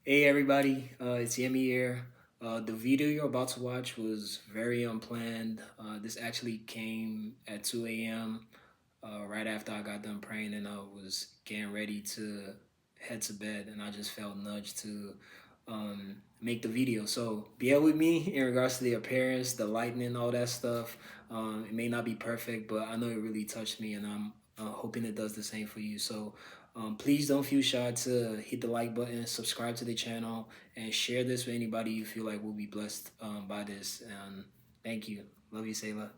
Hey everybody, it's Yemi here. The video you're about to watch was very unplanned. This actually came at 2 a.m. Right after I got done praying and I was getting ready to head to bed, and I just felt nudged to make the video. So bear with me in regards to the appearance, the lighting, all that stuff. It may not be perfect, but I know it really touched me, and I'm hoping it does the same for you. So please don't feel shy to hit the like button, subscribe to the channel, and share this with anybody you feel like will be blessed by this. And thank you. Love you, Sayla.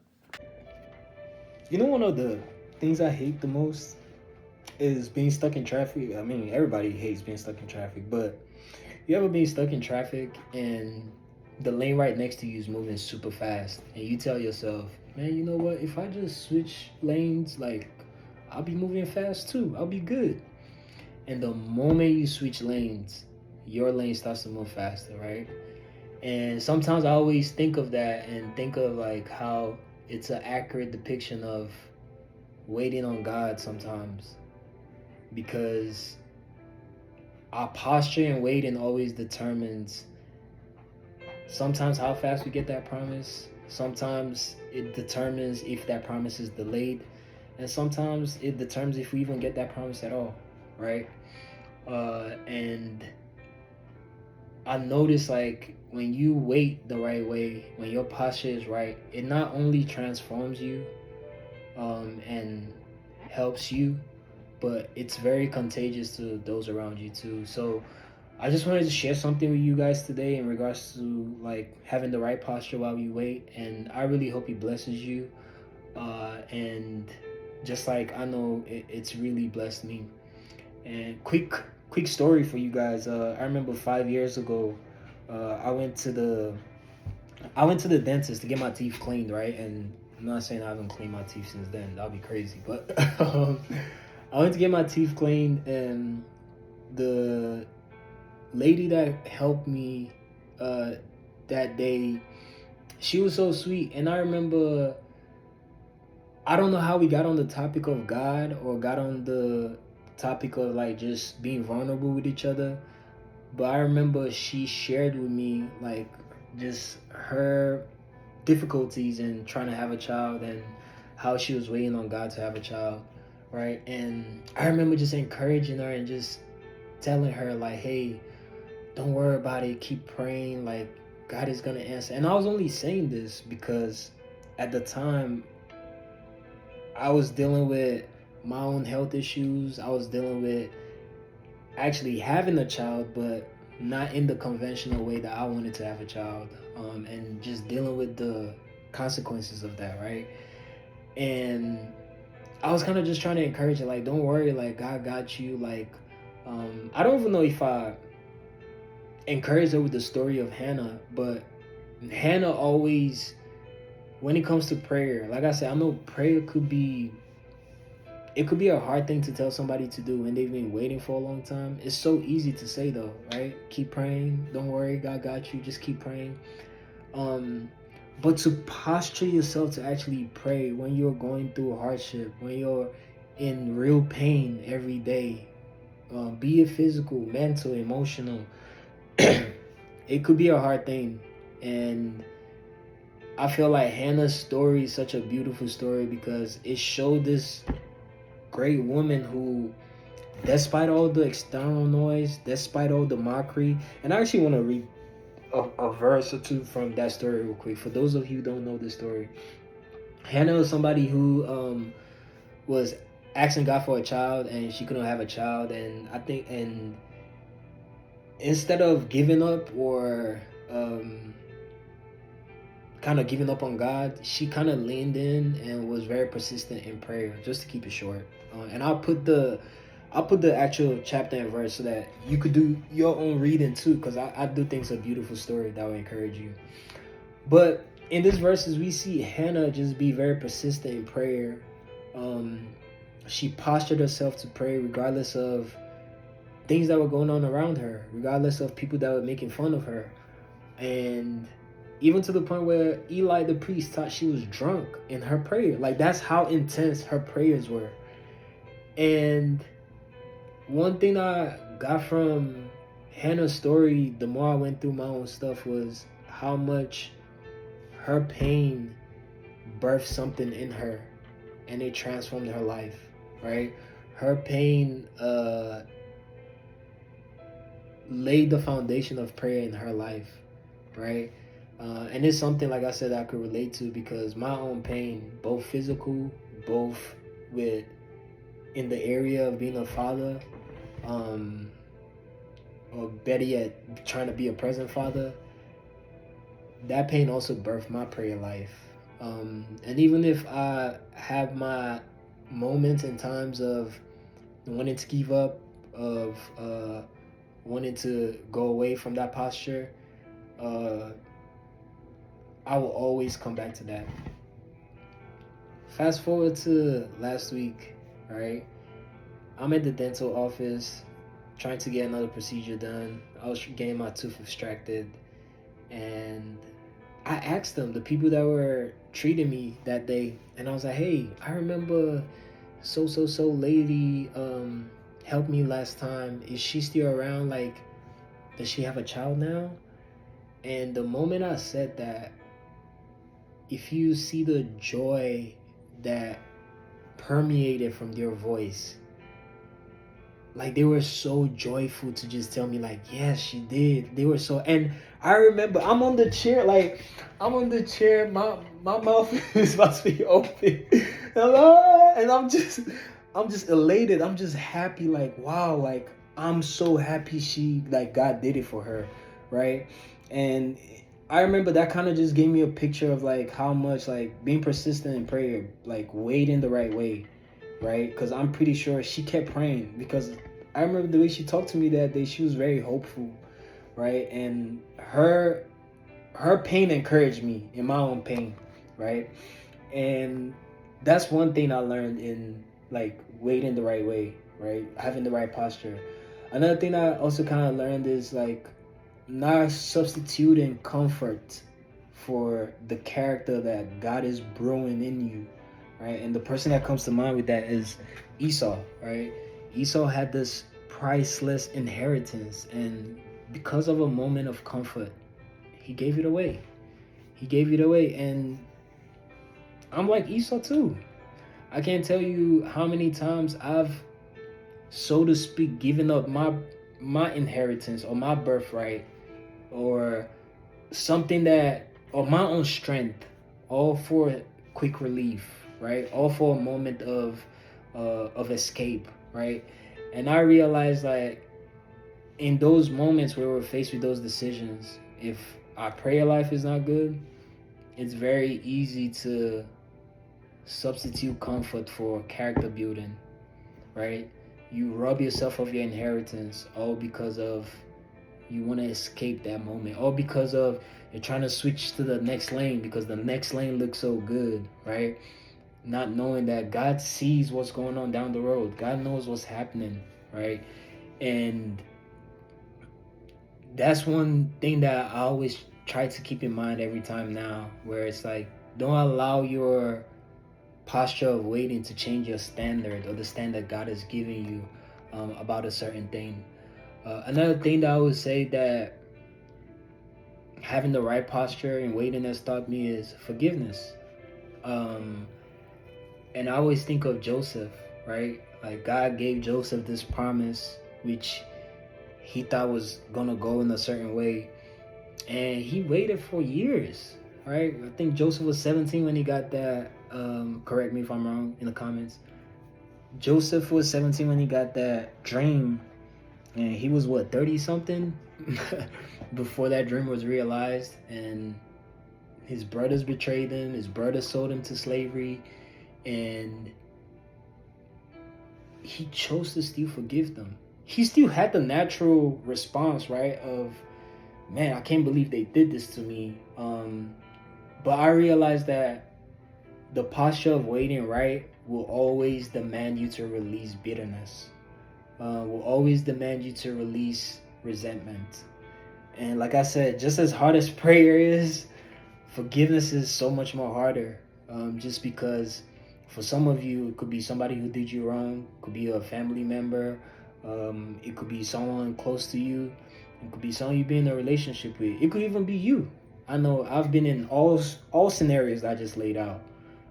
You know, one of the things I hate the most is being stuck in traffic. I mean, everybody hates being stuck in traffic, but you ever been stuck in traffic and the lane right next to you is moving super fast, and you tell yourself, man, you know what? If I just switch lanes, like, I'll be moving fast too. I'll be good. And the moment you switch lanes, your lane starts to move faster, right? And sometimes I always think of that and think of like how it's an accurate depiction of waiting on God sometimes, because our posture and waiting always determines sometimes how fast we get that promise. Sometimes it determines if that promise is delayed, and sometimes it determines if we even get that promise at all, right? And I notice, like, when you wait the right way, when your posture is right, it not only transforms you and helps you, but it's very contagious to those around you too. So I just wanted to share something with you guys today in regards to like having the right posture while you wait, and I really hope He blesses you. And just like I know it's really blessed me. And quick story for you guys. I remember 5 years ago, I went to the dentist to get my teeth cleaned, right? And I'm not saying I haven't cleaned my teeth since then. That'd be crazy. But I went to get my teeth cleaned, and the lady that helped me uh, that day, she was so sweet. And I remember, I don't know how we got on the topic of God or got on the topic of like just being vulnerable with each other. But I remember she shared with me like just her difficulties in trying to have a child and how she was waiting on God to have a child, right? And I remember just encouraging her and just telling her like, "Hey, don't worry about it. Keep praying. Like, God is gonna answer." And I was only saying this because at the time I was dealing with my own health issues. I was dealing with actually having a child, but not in the conventional way that I wanted to have a child, and just dealing with the consequences of that, right? And I was kind of just trying to encourage her, like, don't worry, like, God got you. Like, I don't even know if I encouraged her with the story of Hannah, but Hannah always, when it comes to prayer, like I said, I know prayer could be, it could be a hard thing to tell somebody to do when they've been waiting for a long time. It's so easy to say though, right? Keep praying. Don't worry, God got you. Just keep praying. Um, but to posture yourself to actually pray when you're going through a hardship, when you're in real pain every day, be it physical, mental, emotional, it could be a hard thing. And I feel like Hannah's story is such a beautiful story because it showed this great woman who, despite all the external noise, despite all the mockery, and I actually want to read a verse or two from that story real quick. For those of you who don't know this story, Hannah was somebody who was asking God for a child, and she couldn't have a child, and I think, and instead of giving up or kind of giving up on God, she kind of leaned in and was very persistent in prayer. Just to keep it short, and I'll put the actual chapter and verse so that you could do your own reading too, because I do think it's a beautiful story that will encourage you. But in these verses, we see Hannah just be very persistent in prayer. Um, she postured herself to pray regardless of things that were going on around her, regardless of people that were making fun of her. And even to the point where Eli the priest thought she was drunk in her prayer. Like, that's how intense her prayers were. And one thing I got from Hannah's story, the more I went through my own stuff, was how much her pain birthed something in her and it transformed her life, right? Her pain laid the foundation of prayer in her life, right? And it's something, like I said, I could relate to because my own pain, both physical, both with in the area of being a father, um, or better yet, trying to be a present father, that pain also birthed my prayer life. And even if I have my moments and times of wanting to give up, of wanting to go away from that posture, uh, I will always come back to that. Fast forward to last week, right? I'm at the dental office trying to get another procedure done. I was getting my tooth extracted, and I asked them, the people that were treating me that day, and I was like, "Hey, I remember so lady helped me last time. Is she still around? Like, does she have a child now?" And the moment I said that, if you see the joy that permeated from their voice, like they were so joyful to just tell me like, yes, she did. They were so, and I remember I'm on the chair, like I'm on the chair, my mouth is about to be open. And I'm just elated, I'm just happy, like wow, like I'm so happy she, like God did it for her, right? And I remember that kind of just gave me a picture of like how much like being persistent in prayer, like waiting the right way, right? Because I'm pretty sure she kept praying, because I remember the way she talked to me that day. She was very hopeful, right? And her pain encouraged me in my own pain, right? And that's one thing I learned in like waiting the right way, right? Having the right posture. Another thing I also kind of learned is like not substituting comfort for the character that God is brewing in you, right? And the person that comes to mind with that is Esau, right? Esau had this priceless inheritance, and because of a moment of comfort, he gave it away. He gave it away, and I'm like Esau too. I can't tell you how many times I've, so to speak, given up my inheritance or my birthright or something that, or my own strength, all for quick relief, right? All for a moment of escape, right? And I realized that in those moments where we're faced with those decisions, if our prayer life is not good, it's very easy to substitute comfort for character building, right? You rob yourself of your inheritance all because of you want to escape that moment, or because of you're trying to switch to the next lane because the next lane looks so good, right? Not knowing that God sees what's going on down the road. God knows what's happening, right? And that's one thing that I always try to keep in mind every time now, where it's like, don't allow your posture of waiting to change your standard or the standard God is giving you about a certain thing. Another thing that I would say that having the right posture and waiting has taught me is forgiveness. Um, and I always think of Joseph, right? Like God gave Joseph this promise, which he thought was gonna go in a certain way, and he waited for years, right? I think Joseph was 17 when he got that. Correct me if I'm wrong in the comments. Joseph was 17 when he got that dream, and he was what, 30 something before that dream was realized, and his brothers betrayed him, his brothers sold him to slavery, and he chose to still forgive them. He still had the natural response, right? Of, man, I can't believe they did this to me. But I realized that the posture of waiting right will always demand you to release bitterness, will always demand you to release resentment. And like I said, just as hard as prayer is, forgiveness is so much more harder. Just because for some of you, it could be somebody who did you wrong, it could be a family member, it could be someone close to you. It could be someone you've been in a relationship with. It could even be you. I know I've been in all scenarios I just laid out.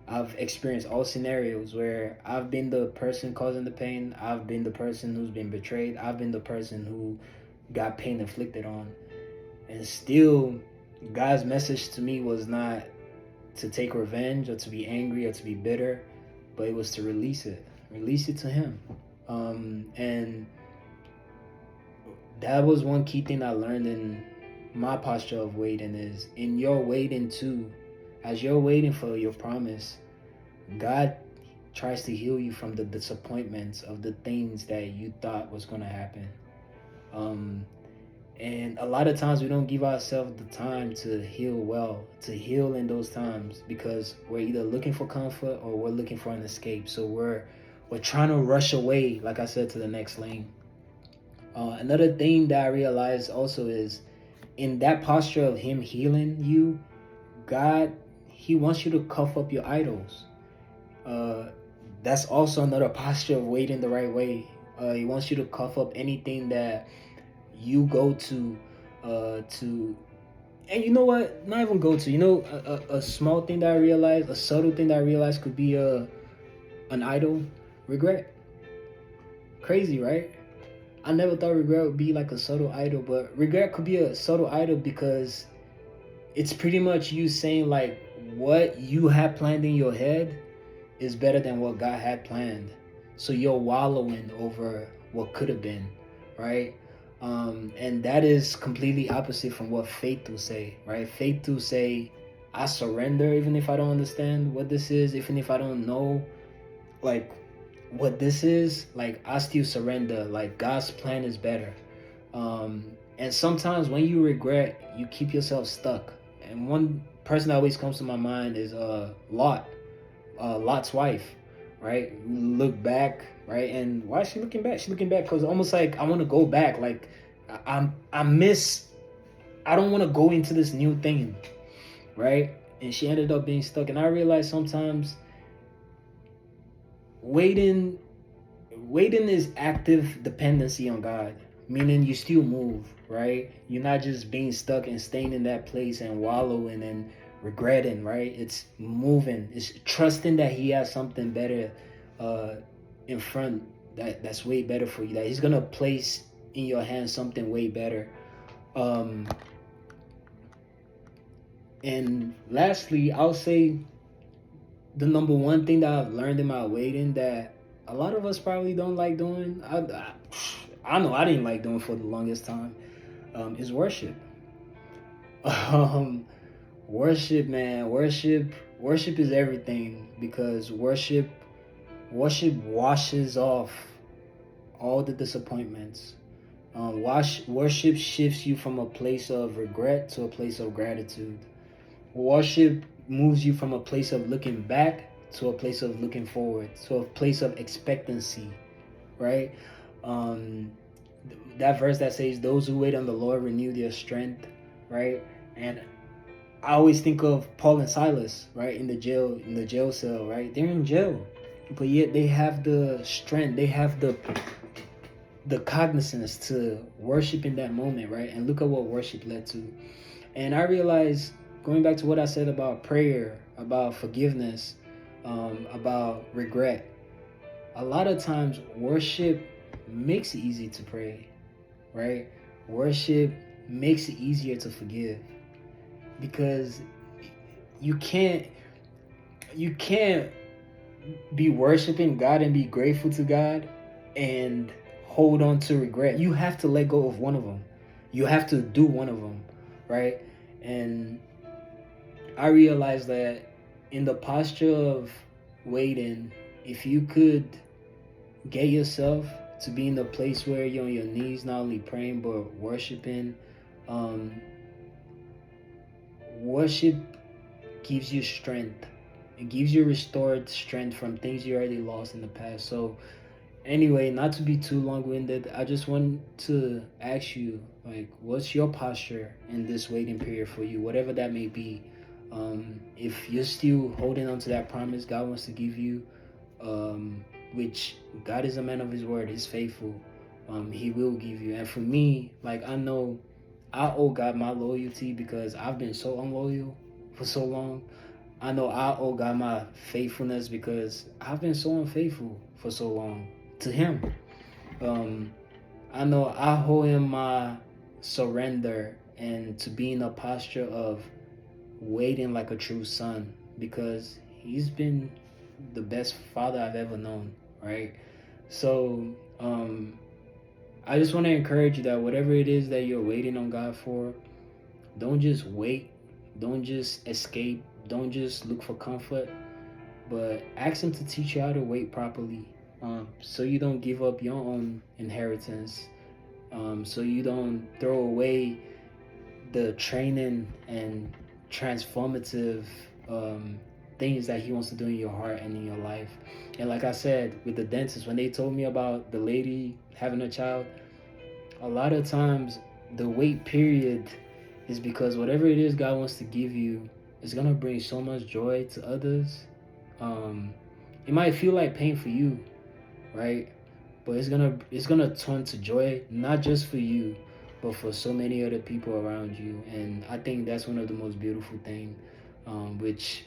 I've experienced all scenarios where I've been the person causing the pain. I've been the person who's been betrayed. I've been the person who got pain inflicted on. And still, God's message to me was not to take revenge or to be angry or to be bitter, but it was to release it to Him. And that was one key thing I learned in my posture of waiting is in your waiting too, as you're waiting for your promise, God tries to heal you from the disappointments of the things that you thought was going to happen. Um, and a lot of times we don't give ourselves the time to heal well, to heal in those times because we're either looking for comfort or we're looking for an escape. So we're trying to rush away, like I said, to the next lane. Another thing that I realized also is in that posture of Him healing you, God, He wants you to cuff up your idols. Uh, that's also another posture of waiting the right way. He wants you to cuff up anything that you go to, and you know what? Not even go to. You know, a small thing that I realized, a subtle thing that I realized could be an idol, regret. Crazy, right? I never thought regret would be like a subtle idol, but regret could be a subtle idol because it's pretty much you saying like what you had planned in your head is better than what God had planned. So you're wallowing over what could have been, right? And that is completely opposite from what faith will say, right? Faith will say, I surrender even if I don't understand what this is, even if I don't know like what this is, like I still surrender. Like God's plan is better. And sometimes when you regret, you keep yourself stuck. And one person that always comes to my mind is Lot, Lot's wife, right? Look back, right? And why is she looking back? She's looking back because almost like I want to go back. Like I miss. I don't want to go into this new thing, right? And she ended up being stuck. And I realized sometimes waiting waiting is active dependency on God, meaning you still move, right? You're not just being stuck and staying in that place and wallowing and regretting, right? It's moving. It's trusting that He has something better uh, in front that's way better for you. That He's gonna place in your hands something way better. Um, and lastly, I'll say the number one thing that I've learned in my waiting that a lot of us probably don't like doing. I know I didn't like doing for the longest time. Is worship. Um, worship, man. Worship is everything because worship washes off all the disappointments. Worship shifts you from a place of regret to a place of gratitude. Worship moves you from a place of looking back to a place of looking forward, to a place of expectancy, right? Um, that verse that says, "Those who wait on the Lord renew their strength," right? And I always think of Paul and Silas, right, in the jail cell, right? They're in jail, but yet they have the strength, they have the cognizance to worship in that moment, right? And look at what worship led to. And I realized, going back to what I said about prayer, about forgiveness, about regret, a lot of times worship makes it easy to pray, right? Worship makes it easier to forgive because you can't you can't be worshiping God and be grateful to God and hold on to regret. You have to let go of one of them. You have to do one of them, right? And I realized that in the posture of waiting, if you could get yourself to be in the place where you're on your knees, not only praying but worshiping, um, worship gives you strength. It gives you restored strength from things you already lost in the past. So anyway, not to be too long-winded, I just want to ask you, like, what's your posture in this waiting period for you, whatever that may be? If you're still holding on to that promise God wants to give you, which God is a man of His word, He's faithful. He will give you. And for me, like, I know I owe God my loyalty because I've been so unloyal for so long. I know I owe God my faithfulness because I've been so unfaithful for so long to Him. Um, I know I owe Him my surrender and to be in a posture of waiting like a true son because He's been the best father I've ever known, right? So, I just want to encourage you that whatever it is that you're waiting on God for, don't just wait, don't just escape, don't just look for comfort, but ask Him to teach you how to wait properly, so you don't give up your own inheritance, so you don't throw away the training and transformative things that He wants to do in your heart and in your life. And like I said, with the dentist, when they told me about the lady having a child, a lot of times the wait period is because whatever it is God wants to give you is gonna bring so much joy to others. Um, it might feel like pain for you, right? But it's gonna turn to joy, not just for you, but for so many other people around you. And I think that's one of the most beautiful things, which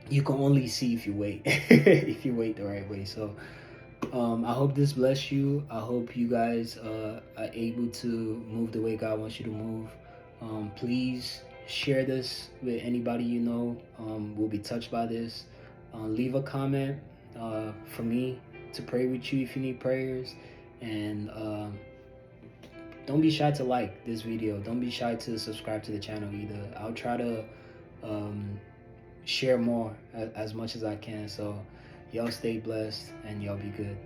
you can only see if you wait, if you wait the right way. So I hope this bless you. I hope you guys are able to move the way God wants you to move. Please share this with anybody you know will be touched by this. Leave a comment for me to pray with you if you need prayers. And don't be shy to like this video. Don't be shy to subscribe to the channel either. I'll try to um, share more as much as I can. So y'all stay blessed and y'all be good.